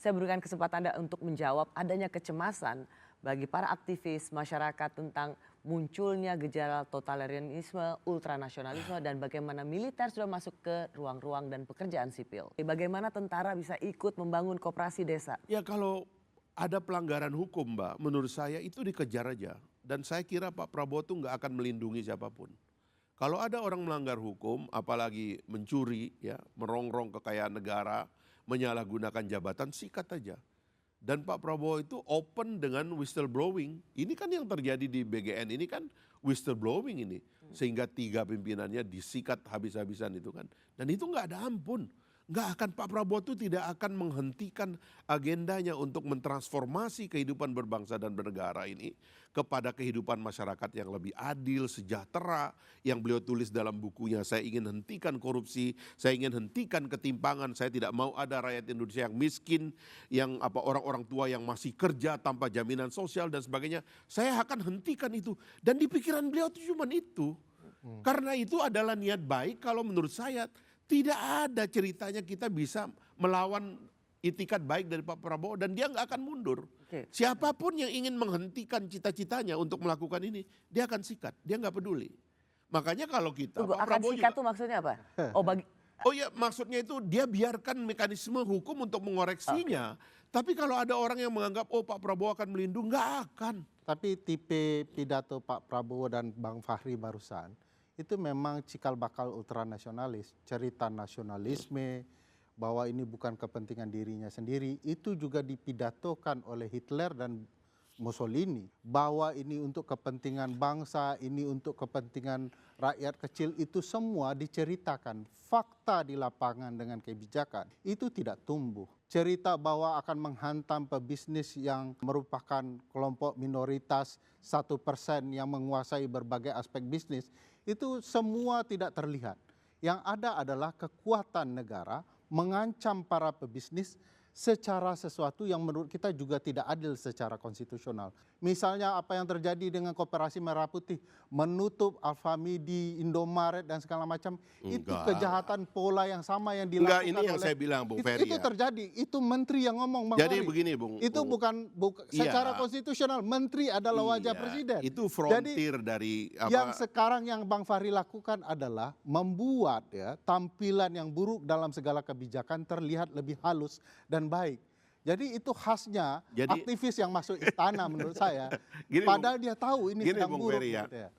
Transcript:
Saya berikan kesempatan Anda untuk menjawab adanya kecemasan bagi para aktivis masyarakat tentang munculnya gejala totalitarianisme, ultranasionalisme, dan bagaimana militer sudah masuk ke ruang-ruang dan pekerjaan sipil. Bagaimana tentara bisa ikut membangun koperasi desa? Ya kalau ada pelanggaran hukum Mbak, menurut saya itu dikejar aja. Dan saya kira Pak Prabowo tuh nggak akan melindungi siapapun. Kalau ada orang melanggar hukum, apalagi mencuri, ya, merongrong kekayaan negara, menyalahgunakan jabatan, sikat aja. Dan Pak Prabowo itu open dengan whistleblowing. Ini kan yang terjadi di BGN ini kan whistleblowing ini. Sehingga 3 pimpinannya disikat habis-habisan itu kan. Dan itu nggak ada ampun. Nggak akan, Pak Prabowo itu tidak akan menghentikan agendanya untuk mentransformasi kehidupan berbangsa dan bernegara ini kepada kehidupan masyarakat yang lebih adil, sejahtera, yang beliau tulis dalam bukunya, saya ingin hentikan korupsi, saya ingin hentikan ketimpangan, saya tidak mau ada rakyat Indonesia yang miskin, yang orang-orang tua yang masih kerja tanpa jaminan sosial dan sebagainya. Saya akan hentikan itu. Dan di pikiran beliau itu cuma itu. Karena itu adalah niat baik kalau menurut saya. Tidak ada ceritanya kita bisa melawan itikat baik dari Pak Prabowo dan dia nggak akan mundur. Siapapun yang ingin menghentikan cita-citanya untuk melakukan ini, dia akan sikat, dia nggak peduli. Makanya kalau kita Tunggu, Pak akan Prabowo sikat juga, tuh maksudnya apa? oh ya maksudnya itu dia biarkan mekanisme hukum untuk mengoreksinya. Tapi kalau ada orang yang menganggap oh Pak Prabowo akan melindungi, nggak akan. Tapi tipe pidato Pak Prabowo dan Bang Fahri barusan itu memang cikal bakal ultranasionalis, cerita nasionalisme bahwa ini bukan kepentingan dirinya sendiri, itu juga dipidatokan oleh Hitler dan Mussolini, bahwa ini untuk kepentingan bangsa, ini untuk kepentingan rakyat kecil, itu semua diceritakan. Fakta di lapangan dengan kebijakan itu tidak tumbuh. Cerita bahwa akan menghantam pebisnis yang merupakan kelompok minoritas 1% yang menguasai berbagai aspek bisnis, itu semua tidak terlihat. Yang ada adalah kekuatan negara mengancam para pebisnis secara sesuatu yang menurut kita juga tidak adil secara konstitusional. Misalnya apa yang terjadi dengan Koperasi Merah Putih, menutup Alfamidi, Indomaret dan segala macam, itu kejahatan pola yang sama yang dilakukan Enggak, ini yang saya bilang Bung Ferry. Itu terjadi, itu menteri yang ngomong. Bang Jadi Ferry. begini Bung. Itu bukan secara konstitusional, menteri adalah wajah presiden. Itu frontir dari apa? Yang sekarang yang Bang Fahri lakukan adalah membuat ya tampilan yang buruk dalam segala kebijakan terlihat lebih halus dan baik. Jadi itu khasnya aktivis yang masuk istana menurut saya. Gini, Padahal dia tahu ini sedang Bung buruk. Ferry, ya. Gitu ya.